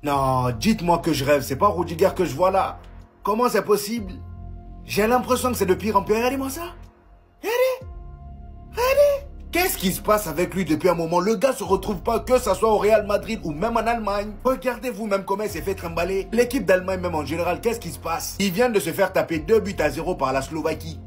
Non, dites-moi que je rêve, c'est pas Rudiger que je vois là. Comment c'est possible? J'ai l'impression que c'est de pire en pire. Regardez-moi ça. Regardez. Regardez. Qu'est-ce qui se passe avec lui depuis un moment? Le gars se retrouve pas, que ça soit au Real Madrid ou même en Allemagne. Regardez vous-même comment il s'est fait trimballer. L'équipe d'Allemagne même en général, qu'est-ce qui se passe? Il vient de se faire taper 2-0 par la Slovaquie.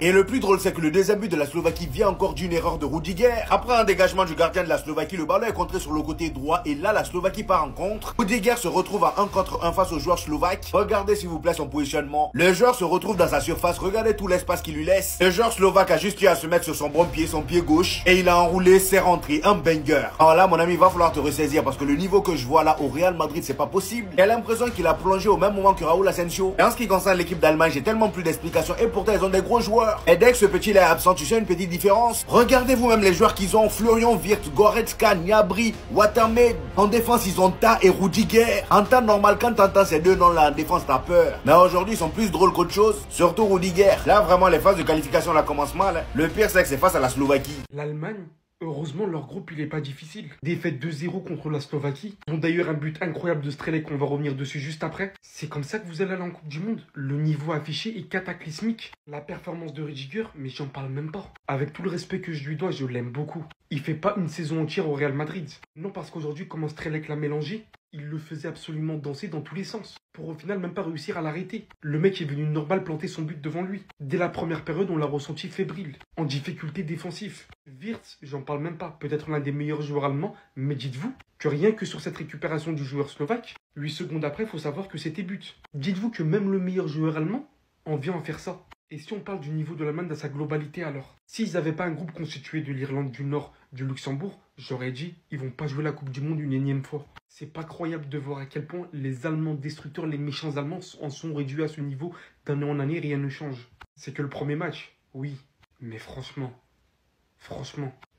Et le plus drôle, c'est que le deuxième but de la Slovaquie vient encore d'une erreur de Rudiger. Après un dégagement du gardien de la Slovaquie, le ballon est contré sur le côté droit et là la Slovaquie part en contre. Rudiger se retrouve à 1 contre 1 face au joueur slovaque. Regardez s'il vous plaît son positionnement. Le joueur se retrouve dans sa surface, regardez tout l'espace qu'il lui laisse. Le joueur slovaque a juste eu à se mettre sur son bon pied, son pied gauche, et il a enroulé, c'est rentré, un banger. Alors là mon ami, il va falloir te ressaisir parce que le niveau que je vois là au Real Madrid, c'est pas possible. J'ai l'impression qu'il a plongé au même moment que Raúl Asensio. Et en ce qui concerne l'équipe d'Allemagne, j'ai tellement plus d'explications et pourtant ils ont des gros joueurs. Et dès que ce petit est absent, tu sais une petite différence. Regardez vous-même les joueurs qu'ils ont. Florian Wirtz, Goretzka, Gnabry, Watermaid. En défense, ils ont Ta et Rudiger. En temps normal, quand t'entends ces deux noms-là en défense, t'as peur. Mais aujourd'hui, ils sont plus drôles qu'autre chose. Surtout Rudiger. Là, vraiment, les phases de qualification, là, commencent mal. Hein. Le pire, c'est que c'est face à la Slovaquie. L'Allemagne, heureusement, leur groupe, il est pas difficile. Défaite 2-0 contre la Slovaquie. Ils ont d'ailleurs un but incroyable de Strelec, on va revenir dessus juste après. C'est comme ça que vous allez aller en Coupe du Monde. Le niveau affiché est cataclysmique. La performance de Rudiger, mais j'en parle même pas. Avec tout le respect que je lui dois, je l'aime beaucoup. Il fait pas une saison entière au Real Madrid. Non, parce qu'aujourd'hui, comment Strelec l'a mélangé, il le faisait absolument danser dans tous les sens. Pour au final même pas réussir à l'arrêter. Le mec est venu normal planter son but devant lui. Dès la première période, on l'a ressenti fébrile, en difficulté défensive. Wirtz, j'en parle même pas, peut-être l'un des meilleurs joueurs allemands, mais dites-vous que rien que sur cette récupération du joueur slovaque, 8 secondes après, il faut savoir que c'était but. Dites-vous que même le meilleur joueur allemand en vient en faire ça. Et si on parle du niveau de l'Allemagne dans sa globalité alors? S'ils n'avaient pas un groupe constitué de l'Irlande du Nord, du Luxembourg, j'aurais dit, ils vont pas jouer la Coupe du Monde une énième fois. C'est pas croyable de voir à quel point les Allemands destructeurs, les méchants Allemands en sont réduits à ce niveau. D'année en année, rien ne change. C'est que le premier match, oui. Mais franchement,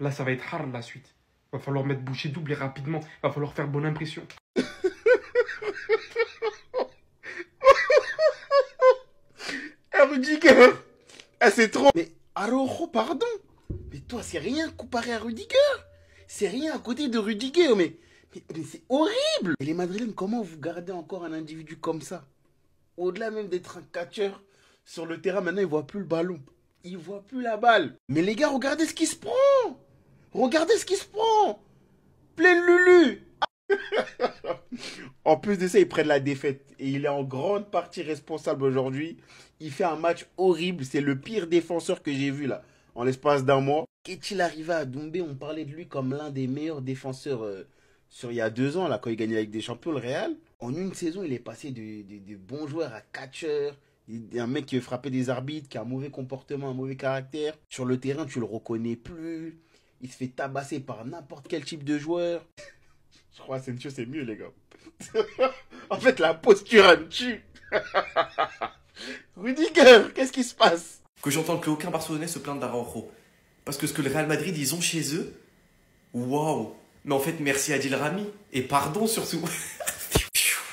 là ça va être hard la suite. Va falloir mettre bouchée double et rapidement. Va falloir faire bonne impression. Rudiger. Ah, c'est trop. Mais Araujo, pardon. Mais toi, c'est rien comparé à Rudiger. C'est rien à côté de Rudiger. Mais c'est horrible. Et les Madrilènes, comment vous gardez encore un individu comme ça? Au-delà même d'être un catcheur sur le terrain, maintenant, il voit plus le ballon. Il voit plus la balle. Mais les gars, regardez ce qui se prend. Regardez ce qui se prend. Plein Lulu. En plus de ça, il prend la défaite. Et il est en grande partie responsable aujourd'hui. Il fait un match horrible. C'est le pire défenseur que j'ai vu là, en l'espace d'un mois. Qu'est-il arrivé à Doumbé? On parlait de lui comme l'un des meilleurs défenseurs sur il y a 2 ans, là, quand il gagnait la Ligue des Champions, le Real. En une saison, il est passé de bons joueurs à catcheur. Un mec qui veut frapper des arbitres, qui a un mauvais comportement, un mauvais caractère. Sur le terrain, tu le reconnais plus. Il se fait tabasser par n'importe quel type de joueur. Je crois que Asensio, c'est mieux, les gars. En fait, la posture, elle me tue. Rudiger, qu'est-ce qui se passe? Que j'entends que aucun Barcelonais se plaint d'Araujo. Parce que ce que le Real Madrid, ils ont chez eux, waouh. Mais en fait, merci Adil Rami. Et pardon surtout.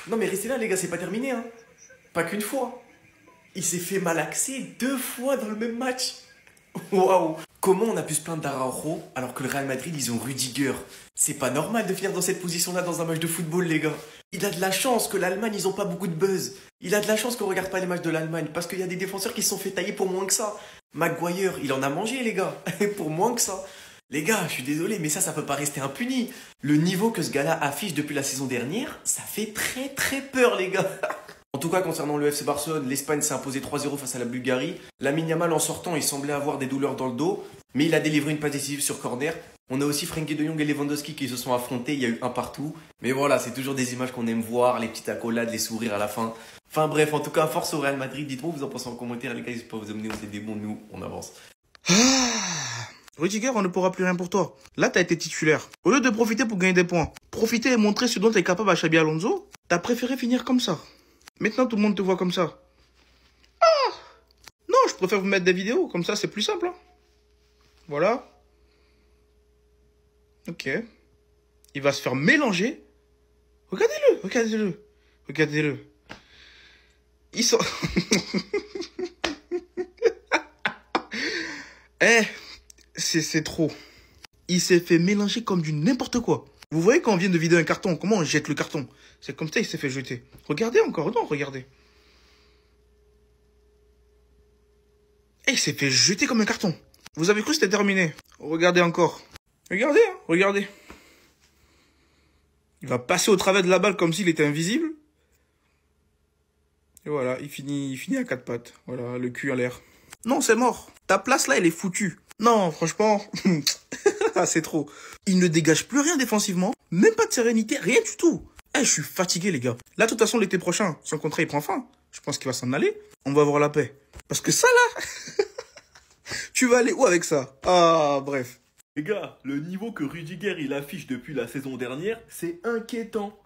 Non mais restez là les gars, c'est pas terminé. Hein. Pas qu'une fois. Il s'est fait malaxer 2 fois dans le même match. Waouh. Comment on a pu se plaindre d'Araujo alors que le Real Madrid, ils ont Rudiger? C'est pas normal de finir dans cette position-là dans un match de football, les gars. Il a de la chance que l'Allemagne, ils ont pas beaucoup de buzz. Il a de la chance qu'on regarde pas les matchs de l'Allemagne parce qu'il y a des défenseurs qui se sont fait tailler pour moins que ça. Maguire, il en a mangé, les gars. Pour moins que ça. Les gars, je suis désolé, mais ça peut pas rester impuni. Le niveau que ce gars-là affiche depuis la saison dernière, ça fait très très peur, les gars. En tout cas, concernant le FC Barcelone, l'Espagne s'est imposée 3-0 face à la Bulgarie. Lamine Yamal, en sortant, il semblait avoir des douleurs dans le dos, mais il a délivré une passe décisive sur corner. On a aussi Frenkie de Jong et Lewandowski qui se sont affrontés, il y a eu un partout. Mais voilà, c'est toujours des images qu'on aime voir, les petites accolades, les sourires à la fin. Enfin bref, en tout cas, force au Real Madrid. Dites-moi, vous en pensez en commentaire, les gars, j'espère vous amener au des bons, nous, on avance. Rudiger, on ne pourra plus rien pour toi. Là, t'as été titulaire. Au lieu de profiter pour gagner des points, profiter et montrer ce dont t'es capable à Xabi Alonso, t'as préféré finir comme ça. Maintenant, tout le monde te voit comme ça. Ah! Non, je préfère vous mettre des vidéos, comme ça, c'est plus simple. Hein. Voilà. Ok. Il va se faire mélanger. Regardez-le, regardez-le, regardez-le. Il sort... Eh, c'est trop. Il s'est fait mélanger comme du n'importe quoi. Vous voyez quand on vient de vider un carton, comment on jette le carton? C'est comme ça il s'est fait jeter. Regardez encore, non, regardez. Et il s'est fait jeter comme un carton. Vous avez cru que c'était terminé? Regardez encore. Regardez, hein, regardez. Il va passer au travers de la balle comme s'il était invisible. Et voilà, il finit à quatre pattes. Voilà, le cul en l'air. Non, c'est mort. Ta place là, elle est foutue. Non, franchement, c'est trop. Il ne dégage plus rien défensivement. Même pas de sérénité, rien du tout. Je suis fatigué, les gars. Là, de toute façon, l'été prochain, son contrat, il prend fin. Je pense qu'il va s'en aller. On va avoir la paix. Parce que ça, là, tu vas aller où avec ça? Ah, bref. Les gars, le niveau que Rudiger il affiche depuis la saison dernière, c'est inquiétant.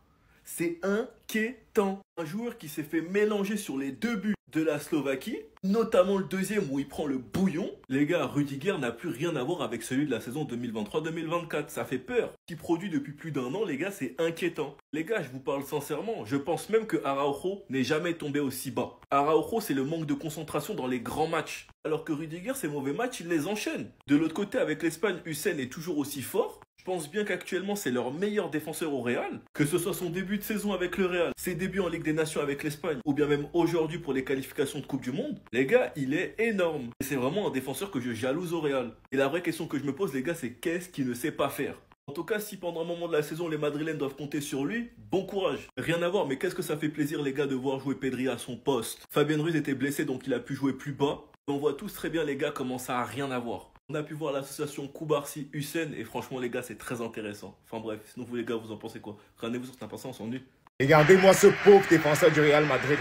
C'est inquiétant. Un joueur qui s'est fait mélanger sur les 2 buts de la Slovaquie, notamment le deuxième où il prend le bouillon. Les gars, Rudiger n'a plus rien à voir avec celui de la saison 2023-2024. Ça fait peur. Ce qu'il produit depuis plus d'1 an, les gars, c'est inquiétant. Les gars, je vous parle sincèrement, je pense même que Araujo n'est jamais tombé aussi bas. Araujo, c'est le manque de concentration dans les grands matchs. Alors que Rudiger, ses mauvais matchs, il les enchaîne. De l'autre côté, avec l'Espagne, Hussein est toujours aussi fort. Je pense bien qu'actuellement, c'est leur meilleur défenseur au Real. Que ce soit son début de saison avec le Real, ses débuts en Ligue des Nations avec l'Espagne, ou bien même aujourd'hui pour les qualifications de Coupe du Monde, les gars, il est énorme. Et c'est vraiment un défenseur que je jalouse au Real. Et la vraie question que je me pose, les gars, c'est qu'est-ce qu'il ne sait pas faire? En tout cas, si pendant un moment de la saison, les Madrilènes doivent compter sur lui, bon courage. Rien à voir, mais qu'est-ce que ça fait plaisir, les gars, de voir jouer Pedri à son poste. Fabien Ruiz était blessé, donc il a pu jouer plus bas. On voit tous très bien, les gars, comment ça a rien à voir. On a pu voir l'association Koubarsi-Hussein et franchement les gars c'est très intéressant. Enfin bref, sinon vous les gars vous en pensez quoi? Rendez-vous sur Snap, on s'ennuie. Regardez-moi ce pauvre défenseur du Real Madrid.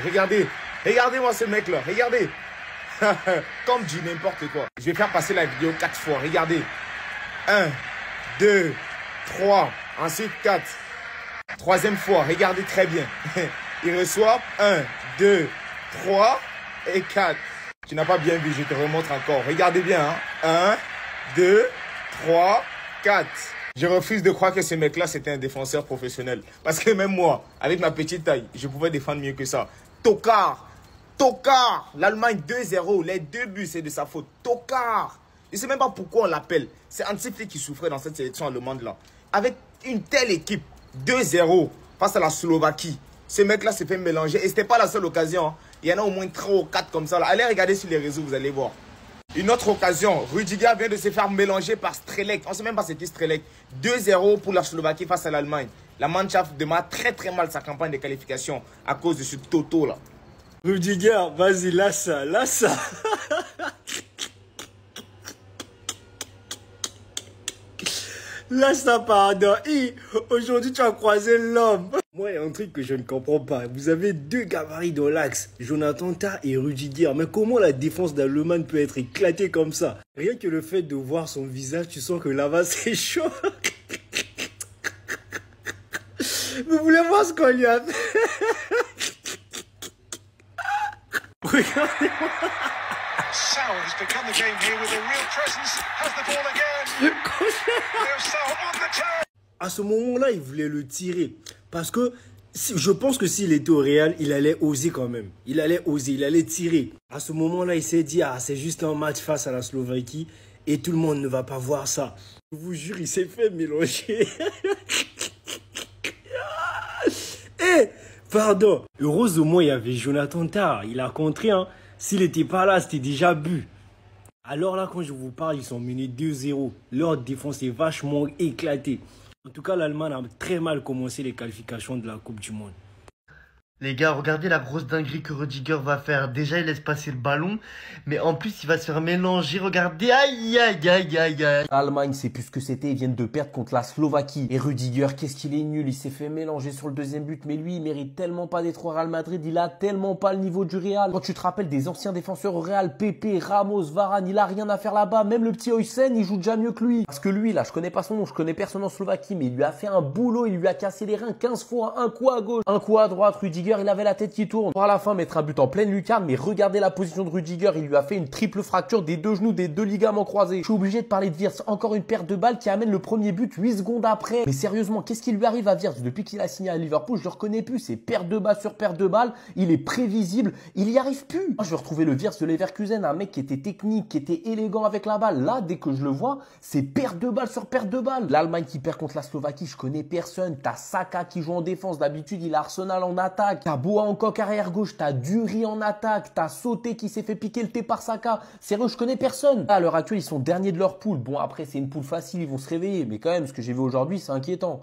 Regardez-moi ce mec là. Regardez. Comme dit n'importe quoi. Je vais faire passer la vidéo 4 fois. Regardez. 1, 2, 3. Ensuite 4. Troisième fois. Regardez très bien. Il reçoit 1, 2, 3 et 4. Tu n'as pas bien vu, je te remontre encore. Regardez bien. 1, 2, 3, 4. Je refuse de croire que ce mec-là, c'était un défenseur professionnel. Parce que même moi, avec ma petite taille, je pouvais défendre mieux que ça. Tocard. L'Allemagne 2-0. Les 2 buts, c'est de sa faute. Tocard. Je ne sais même pas pourquoi on l'appelle. C'est Hansi Flick qui souffrait dans cette sélection allemande-là. Avec une telle équipe, 2-0 face à la Slovaquie. Ce mec-là s'est fait mélanger. Et ce n'était pas la seule occasion. Hein. Il y en a au moins 3 ou 4 comme ça. Là. Allez regarder sur les réseaux, vous allez voir. Une autre occasion. Rudiger vient de se faire mélanger par Strelec. On ne sait même pas c'était Strelec. 2-0 pour la Slovaquie face à l'Allemagne. La Mannschaft démarre très mal sa campagne de qualification à cause de ce Toto-là. Rudiger, vas-y, lâche ça. Lâche ça, pardon. Aujourd'hui, tu as croisé l'homme. Moi, il y a un truc que je ne comprends pas. Vous avez 2 gabarits dans l'axe, Jonathan Tah et Rudiger. Mais comment la défense d'Allemagne peut être éclatée comme ça? Rien que le fait de voir son visage, tu sens que là-bas, c'est chaud. Vous voulez voir ce qu'on lui a fait? Regardez-moi. Sal has become the game here with a real presence. Has the ball again. Leo Sal on the turn. À ce moment-là, il voulait le tirer. Parce que je pense que s'il était au Real, il allait oser quand même. Il allait tirer. À ce moment-là, il s'est dit, ah, c'est juste un match face à la Slovaquie et tout le monde ne va pas voir ça. Je vous jure, il s'est fait mélanger. Pardon. Heureusement, il y avait Jonathan Tah. Il a contré. Hein. S'il n'était pas là, c'était déjà but. Alors là, quand je vous parle, ils sont menés 2-0. Leur défense est vachement éclatée. En tout cas, l'Allemagne a très mal commencé les qualifications de la Coupe du Monde. Les gars, regardez la grosse dinguerie que Rudiger va faire. Déjà, il laisse passer le ballon, mais en plus, il va se faire mélanger. Regardez, aïe. L'Allemagne, c'est plus ce que c'était. Ils viennent de perdre contre la Slovaquie. Et Rudiger, qu'est-ce qu'il est nul. Il s'est fait mélanger sur le deuxième but. Mais lui, il mérite tellement pas d'être au Real Madrid. Il a tellement pas le niveau du Real. Quand tu te rappelles des anciens défenseurs au Real, Pepe, Ramos, Varane, il a rien à faire là-bas. Même le petit Hussein, il joue déjà mieux que lui. Parce que lui, là, je connais pas son nom, je connais personne en Slovaquie, mais il lui a fait un boulot. Il lui a cassé les reins 15 fois. Un coup à gauche, un coup à droite. Rudiger, Rudiger, il avait la tête qui tourne. Pour à la fin mettre un but en pleine lucarne, mais regardez la position de Rudiger, il lui a fait une triple fracture des deux genoux, des deux ligaments croisés. Je suis obligé de parler de Wirtz, encore une perte de balle qui amène le premier but 8 secondes après. Mais sérieusement, qu'est-ce qui lui arrive à Wirtz? Depuis qu'il a signé à Liverpool, je le reconnais plus, c'est perte de balle sur perte de balle, il est prévisible, il y arrive plus. Moi, je vais retrouver le Wirtz de Leverkusen, un mec qui était technique, qui était élégant avec la balle. Là, dès que je le vois, c'est perte de balle sur perte de balle. L'Allemagne qui perd contre la Slovaquie, je connais personne. T'as Saka qui joue en défense, d'habitude il a Arsenal en attaque. T'as Boa en coque arrière gauche, t'as Dury en attaque, t'as Sauté qui s'est fait piquer le thé par Saka. Sérieux, je connais personne. À l'heure actuelle, ils sont derniers de leur poule. Bon, après, c'est une poule facile, ils vont se réveiller. Mais quand même, ce que j'ai vu aujourd'hui, c'est inquiétant.